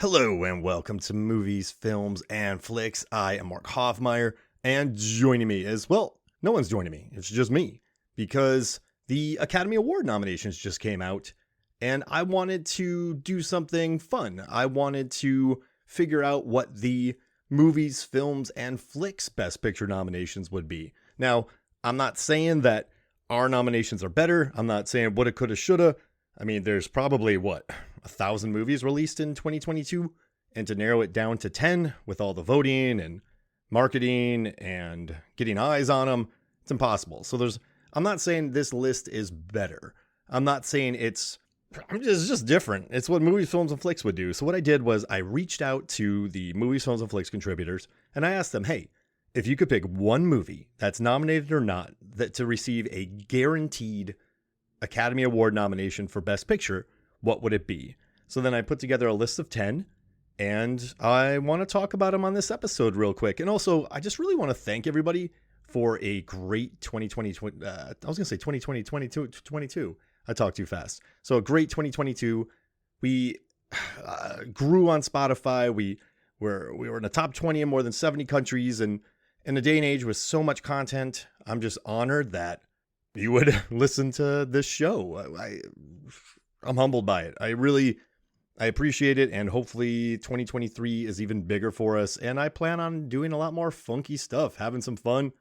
Hello and welcome to Movies, Films, and Flicks. I am Mark Hoffmeyer, and joining me is, well, no one's joining me. It's just me, because the Academy Award nominations just came out, and I wanted to do something fun. I wanted to figure out what the Movies, Films, and Flicks Best Picture nominations would be. Now, I'm not saying that our nominations are better. I'm not saying woulda, coulda, shoulda. I mean, there's probably, 1,000 movies released in 2022? And to narrow it down to 10 with all the voting and marketing and getting eyes on them, it's impossible. So I'm not saying this list is better. I'm not saying it's just different. It's what Movies, Films, and Flicks would do. So what I did was I reached out to the Movies, Films, and Flicks contributors, and I asked them, hey, if you could pick one movie that's nominated or not that to receive a guaranteed Academy Award nomination for Best Picture, what would it be? So then I put together a list of 10, and I want to talk about them on this episode real quick. And also, I just really want to thank everybody for a great 2020, I was going to say 2020, 22. I talked too fast. So a great 2022. We grew on Spotify. We were in the top 20 in more than 70 countries. And in a day and age with so much content, I'm just honored that you would listen to this show. I'm humbled by it. I appreciate it. And hopefully 2023 is even bigger for us. And I plan on doing a lot more funky stuff, having some fun.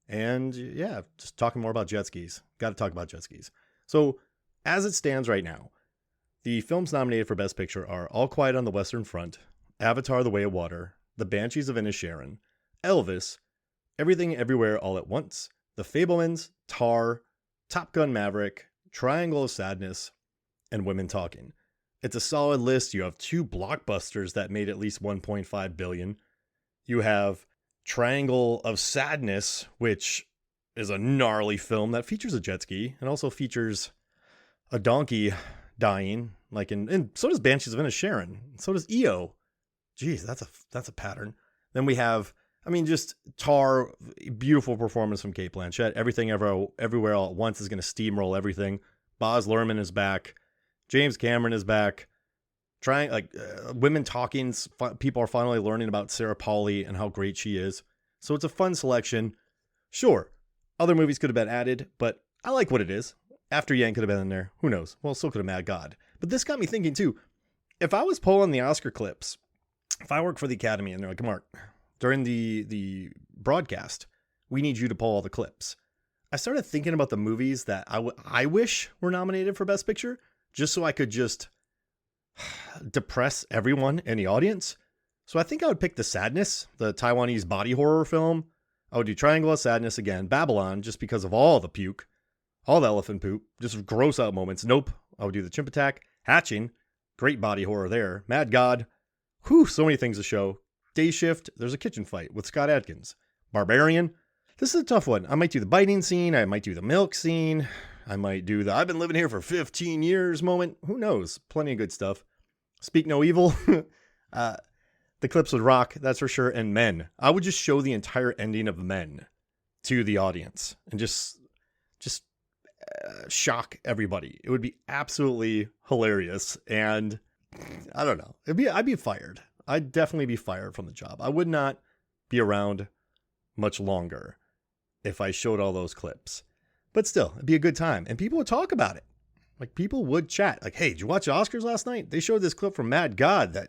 And yeah, just talking more about jet skis. Got to talk about jet skis. So as it stands right now, the films nominated for Best Picture are All Quiet on the Western Front, Avatar: The Way of Water, The Banshees of Inisherin, Elvis, Everything Everywhere All at Once, The Fabelmans, Tar, Top Gun: Maverick, Triangle of Sadness, and Women Talking. It's a solid list. You have two blockbusters that made at least $1.5 billion. You have Triangle of Sadness, which is a gnarly film that features a jet ski and also features a donkey dying, and so does Banshees of Inisherin. So does EO. Jeez, that's a pattern. Then we have, just Tar, beautiful performance from Cate Blanchett. Everything Everywhere All at Once is going to steamroll everything. Baz Luhrmann is back. James Cameron is back. Women Talking. People are finally learning about Sarah Polley and how great she is. So it's a fun selection. Sure, other movies could have been added, but I like what it is. After Yang could have been in there. Who knows? Well, so could have Mad God. But this got me thinking too. If I was pulling the Oscar clips, if I work for the Academy and they're like, Mark, during the broadcast, we need you to pull all the clips. I started thinking about the movies that I wish were nominated for Best Picture, just so I could just depress everyone in the audience. So I think I would pick The Sadness, the Taiwanese body horror film. I would do Triangle of Sadness again, Babylon, just because of all the puke, all the elephant poop, just gross out moments. Nope. I would do The Chimp Attack, Hatching, great body horror there. Mad God, so many things to show. Day Shift, there's a kitchen fight with Scott Adkins. Barbarian, this is a tough one. I might do the biting scene. I might do the milk scene. I might do the I've been living here for 15 years moment. Who knows? Plenty of good stuff. Speak No Evil. The clips would rock, that's for sure. And Men. I would just show the entire ending of Men to the audience and just shock everybody. It would be absolutely hilarious. And I don't know. I'd be fired. I'd definitely be fired from the job. I would not be around much longer if I showed all those clips. But still, it'd be a good time. And people would talk about it. People would chat. Hey, did you watch the Oscars last night? They showed this clip from Mad God that,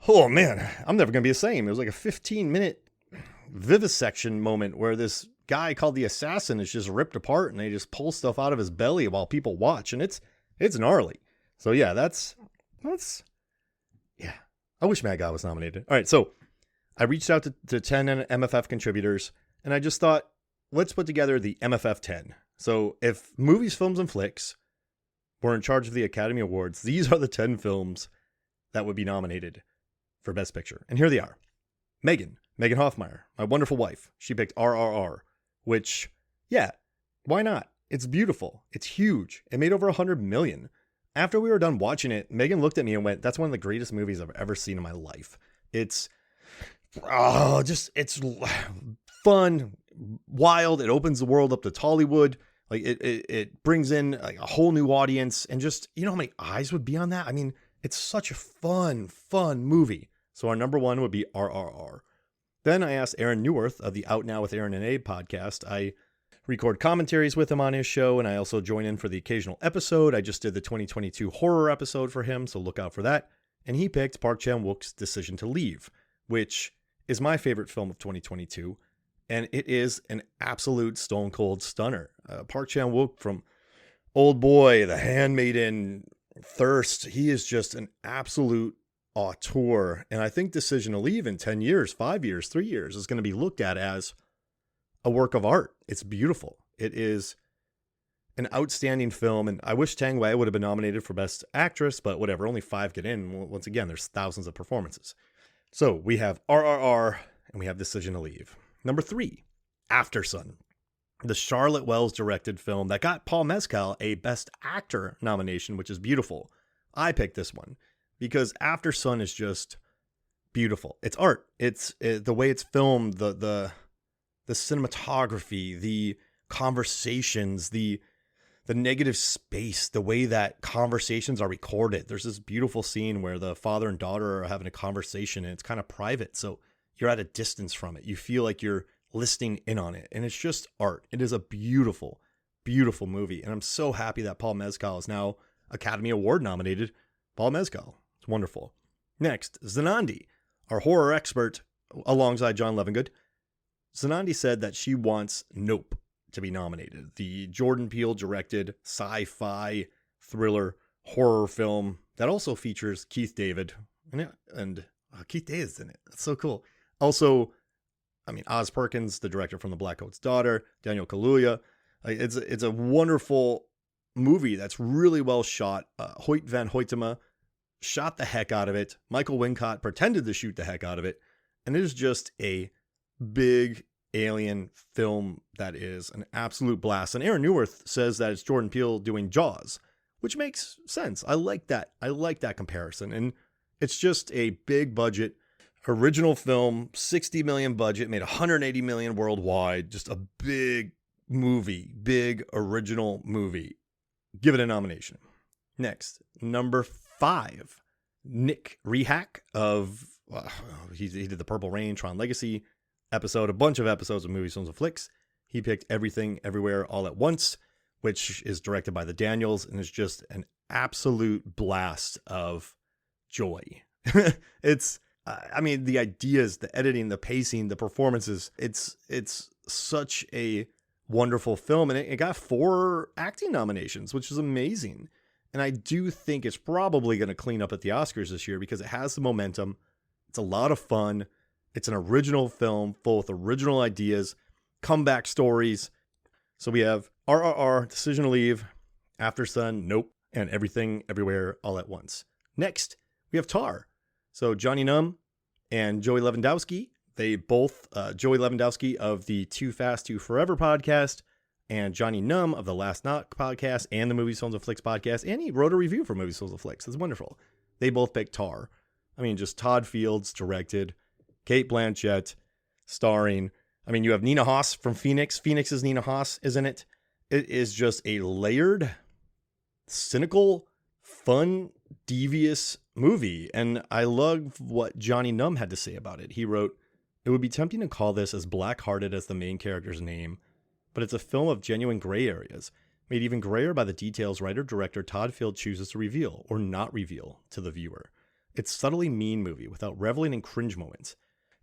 oh man, I'm never going to be the same. It was like a 15-minute vivisection moment where this guy called the Assassin is just ripped apart and they just pull stuff out of his belly while people watch. And it's gnarly. So yeah, that's yeah. I wish Mad God was nominated. All right, so I reached out to 10 MFF contributors and I just thought, let's put together the MFF 10. So if Movies, Films, and Flicks were in charge of the Academy Awards, these are the 10 films that would be nominated for Best Picture. And here they are. Megan Hoffmeyer, my wonderful wife. She picked RRR, which, yeah, why not? It's beautiful. It's huge. It made over 100 million. After we were done watching it, Megan looked at me and went, that's one of the greatest movies I've ever seen in my life. It's fun, wild. It opens the world up to Tollywood. It brings in a whole new audience, and just, you know how many eyes would be on that? It's such a fun movie. So our number one would be RRR. Then I asked Aaron Newirth of the Out Now with Aaron and Abe podcast. I record commentaries with him on his show, and I also join in for the occasional episode. I just did the 2022 horror episode for him, so look out for that. And he picked Park Chan-wook's Decision to Leave, which is my favorite film of 2022, and it is an absolute stone cold stunner. Park Chan-wook, from Old Boy, The Handmaiden, Thirst, he is just an absolute auteur. And I think Decision to Leave in 10 years, 5 years, 3 years is going to be looked at as a work of art. It's beautiful. It is an outstanding film, and I wish Tang Wei would have been nominated for Best Actress, but whatever, only 5 get in. Once again, there's thousands of performances. So we have RRR, and we have Decision to Leave. Number 3, Aftersun, the Charlotte Wells directed film that got Paul Mescal a Best Actor nomination, which is beautiful. I picked this one because Aftersun is just beautiful. It's art. It's the way it's filmed, the cinematography, the conversations, the negative space, the way that conversations are recorded. There's this beautiful scene where the father and daughter are having a conversation, and it's kind of private, so you're at a distance from it. You feel like you're listening in on it, and it's just art. It is a beautiful, beautiful movie, and I'm so happy that Paul Mescal is now Academy Award nominated. Paul Mescal. It's wonderful. Next, Zanandi, our horror expert, alongside John Levengood. Zanandi said that she wants Nope to be nominated. The Jordan Peele directed sci-fi thriller horror film that also features Keith David. And Keith David's in it. That's so cool. Also, Oz Perkins, the director from The Black Coat's Daughter, Daniel Kaluuya. It's a wonderful movie that's really well shot. Hoyt van Hoytema shot the heck out of it. Michael Wincott pretended to shoot the heck out of it. And it is just a big alien film that is an absolute blast. And Aaron Newirth says that it's Jordan Peele doing Jaws, which makes sense. I like that. I like that comparison. And it's just a big budget original film, 60 million budget, made 180 million worldwide. Just a big movie, big original movie. Give it a nomination. Next, number 5, Nick Rehack of, he did the Purple Rain, Tron Legacy episode, a bunch of episodes of Movies, Films, and Flicks. He picked Everything, Everywhere, All at Once, which is directed by the Daniels, and is just an absolute blast of joy. It's, the ideas, the editing, the pacing, the performances, it's such a wonderful film, and it got 4 acting nominations, which is amazing. And I do think it's probably going to clean up at the Oscars this year because it has the momentum. It's a lot of fun. It's an original film full with original ideas, comeback stories. So we have RRR, Decision to Leave, Aftersun, Nope, and Everything, Everywhere, All at Once. Next, we have Tar. So Johnny Num and Joey Lewandowski, they both, Joey Lewandowski of the Too Fast, Too Forever podcast, and Johnny Num of the Last Knock podcast and the Movies, Films, and Flicks podcast, and he wrote a review for Movies, Films, and Flicks. It's wonderful. They both picked Tar. Just Todd Fields directed, Kate Blanchett starring. You have Nina Hoss from Phoenix. Phoenix's Nina Hoss is in it. It is just a layered, cynical, fun, devious movie. And I love what Johnny Num had to say about it. He wrote, "It would be tempting to call this as black-hearted as the main character's name, but it's a film of genuine gray areas, made even grayer by the details writer-director Todd Field chooses to reveal or not reveal to the viewer. It's subtly mean movie without reveling in cringe moments.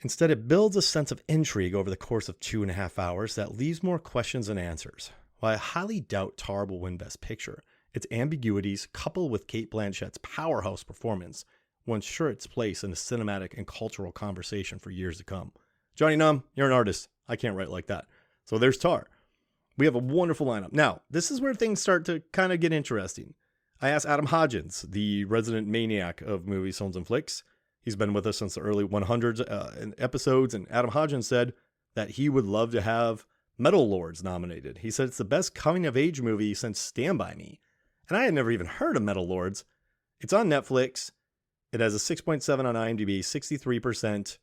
Instead, it builds a sense of intrigue over the course of 2.5 hours that leaves more questions than answers. While I highly doubt Tar will win Best Picture, its ambiguities, coupled with Kate Blanchett's powerhouse performance, will ensure its place in the cinematic and cultural conversation for years to come." Johnny Num, you're an artist. I can't write like that. So there's Tar. We have a wonderful lineup. Now, this is where things start to kind of get interesting. I asked Adam Hodgins, the resident maniac of Movies, Films, and Flicks. He's been with us since the early 100s episodes, and Adam Hodgins said that he would love to have Metal Lords nominated. He said it's the best coming-of-age movie since Stand By Me. And I had never even heard of Metal Lords. It's on Netflix. It has a 6.7 on IMDb, 63%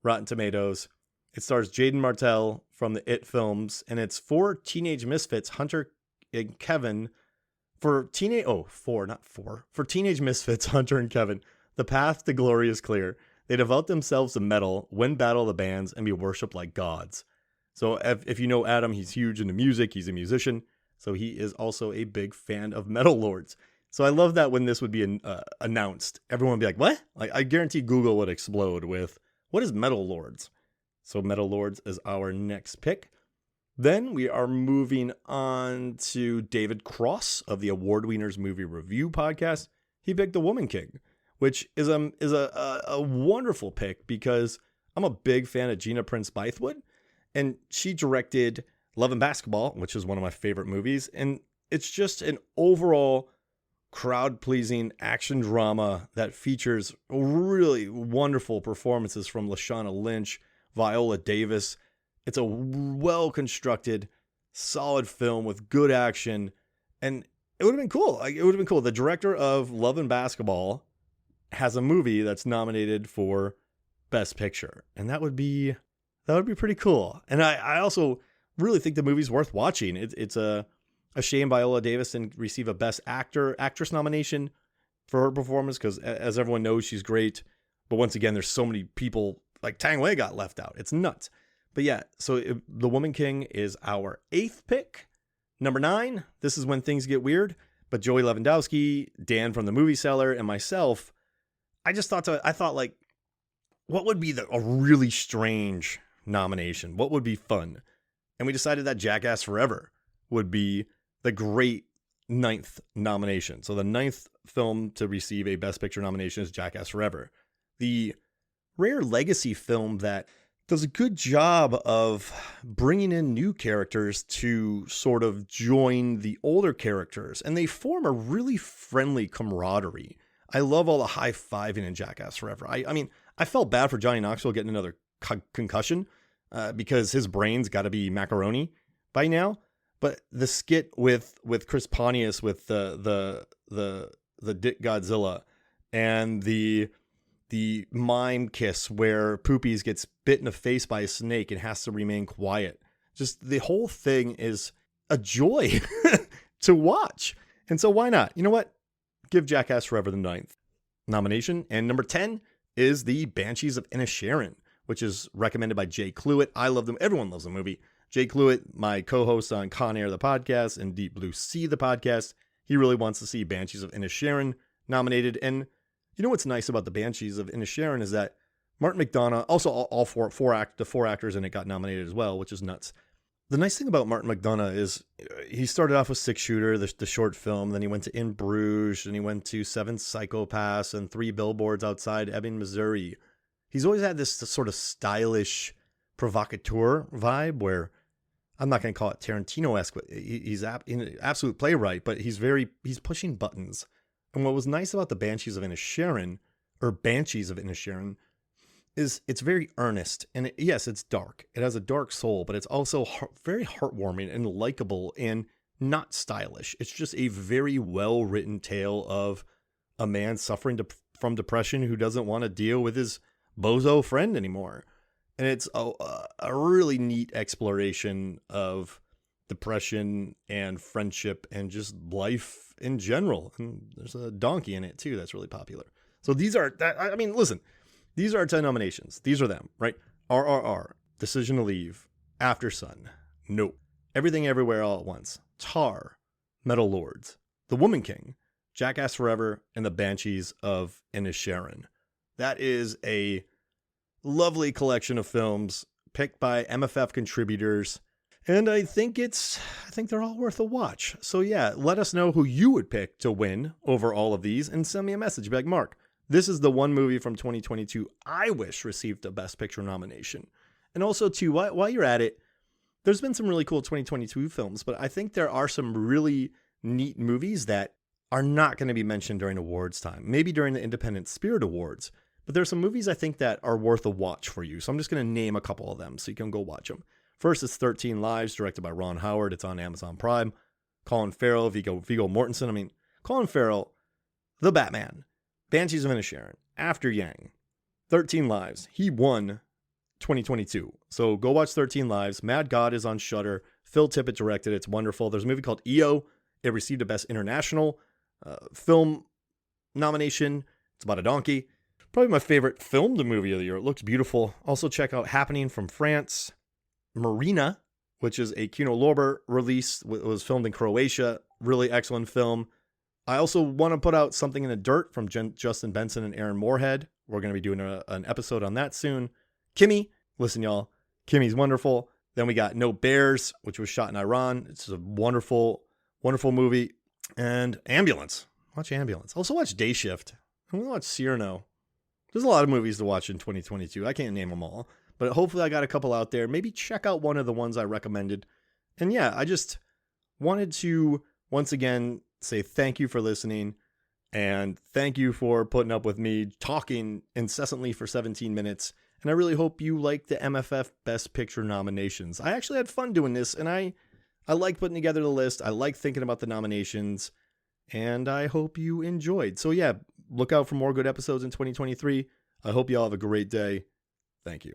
Rotten Tomatoes. It stars Jaden Martell from the It films, and it's 4 teenage misfits, Hunter and Kevin, For teenage misfits, Hunter and Kevin, the path to glory is clear. They devote themselves to metal, win battle of the bands, and be worshipped like gods. So if you know Adam, he's huge into music. He's a musician. So he is also a big fan of Metal Lords. So I love that when this would be announced, everyone would be like, what? Like, I guarantee Google would explode with, what is Metal Lords? So Metal Lords is our next pick. Then we are moving on to David Cross of the Award Wieners Movie Review podcast. He picked The Woman King, which is a wonderful pick because I'm a big fan of Gina Prince Bythewood, and she directed Love and Basketball, which is one of my favorite movies, and it's just an overall crowd-pleasing action drama that features really wonderful performances from Lashana Lynch, Viola Davis. It's a well-constructed, solid film with good action, and it would have been cool. It would have been cool. The director of Love and Basketball has a movie that's nominated for Best Picture, and that would be pretty cool. And I also really think the movie's worth watching. It's a shame Viola Davis didn't receive a Best Actress nomination for her performance because, as everyone knows, she's great. But once again, there's so many people, like Tang Wei got left out. It's nuts. But yeah, so The Woman King is our 8th pick. Number 9, this is when things get weird. But Joey Lewandowski, Dan from the Movie Cellar, and myself, I thought like, what would be a really strange nomination? What would be fun? And we decided that Jackass Forever would be the great 9th nomination. So the 9th film to receive a Best Picture nomination is Jackass Forever. The rare legacy film that does a good job of bringing in new characters to sort of join the older characters, and they form a really friendly camaraderie. I love all the high-fiving in Jackass Forever. I mean, I felt bad for Johnny Knoxville getting another concussion because his brain's got to be macaroni by now. But the skit with Chris Pontius with the Dick Godzilla and the mime kiss where Poopies gets bit in the face by a snake and has to remain quiet. Just the whole thing is a joy to watch. And so why not? You know what? Give Jackass Forever the 9th nomination. And number 10 is the Banshees of Inisherin, which is recommended by Jay Cluett. I love them. Everyone loves the movie. Jay Cluett, my co-host on Con Air, the podcast, and Deep Blue Sea, the podcast, he really wants to see Banshees of Inisherin nominated. And you know what's nice about the Banshees of Inisherin is that Martin McDonagh, also all four actors in it got nominated as well, which is nuts. The nice thing about Martin McDonagh is he started off with Six Shooter, the short film, then he went to In Bruges, and he went to Seven Psychopaths and Three Billboards Outside Ebbing, Missouri. He's always had this sort of stylish provocateur vibe where, I'm not going to call it Tarantino-esque, but he's an absolute playwright, but he's pushing buttons. And what was nice about the Banshees of Inisherin, is it's very earnest. And yes, it's dark. It has a dark soul, but it's also very heartwarming and likable and not stylish. It's just a very well-written tale of a man suffering from depression who doesn't want to deal with his bozo friend anymore. And it's a really neat exploration of depression and friendship and just life in general. And there's a donkey in it too that's really popular. So these are 10 nominations. These are them, right? RRR, Decision to Leave, After Sun, Nope, Everything Everywhere All at Once, Tar, Metal Lords, The Woman King, Jackass Forever, and The Banshees of Inisherin. That is a lovely collection of films picked by MFF contributors, and I think they're all worth a watch. So yeah, let us know who you would pick to win over all of these, and send me a message. Be like, Mark, this is the one movie from 2022 I wish received a Best Picture nomination. And also too, while you're at it, there's been some really cool 2022 films, but I think there are some really neat movies that are not going to be mentioned during awards time. Maybe during the Independent Spirit Awards. But there's some movies I think that are worth a watch for you. So I'm just going to name a couple of them so you can go watch them. First is 13 Lives, directed by Ron Howard. It's on Amazon Prime. Colin Farrell, Viggo Mortensen. Colin Farrell, The Batman, Banshees of Inisherin, After Yang, 13 Lives. He won 2022. So go watch 13 Lives. Mad God is on Shudder. Phil Tippett directed it. It's wonderful. There's a movie called EO. It received a Best International Film nomination. It's about a donkey. Probably my favorite filmed movie of the year. It looks beautiful. Also check out Happening from France. Marina, which is a Kino Lorber release. It was filmed in Croatia. Really excellent film. I also want to put out Something in the Dirt from Justin Benson and Aaron Moorhead. We're going to be doing an episode on that soon. Kimmy. Listen, y'all. Kimmy's wonderful. Then we got No Bears, which was shot in Iran. It's a wonderful, wonderful movie. And Ambulance. Watch Ambulance. Also watch Day Shift. I'm going to watch Cyrano. There's a lot of movies to watch in 2022. I can't name them all. But hopefully I got a couple out there. Maybe check out one of the ones I recommended. And yeah, I just wanted to, once again, say thank you for listening. And thank you for putting up with me talking incessantly for 17 minutes. And I really hope you like the MFF Best Picture nominations. I actually had fun doing this, and I like putting together the list. I like thinking about the nominations, and I hope you enjoyed. So yeah, look out for more good episodes in 2023. I hope you all have a great day. Thank you.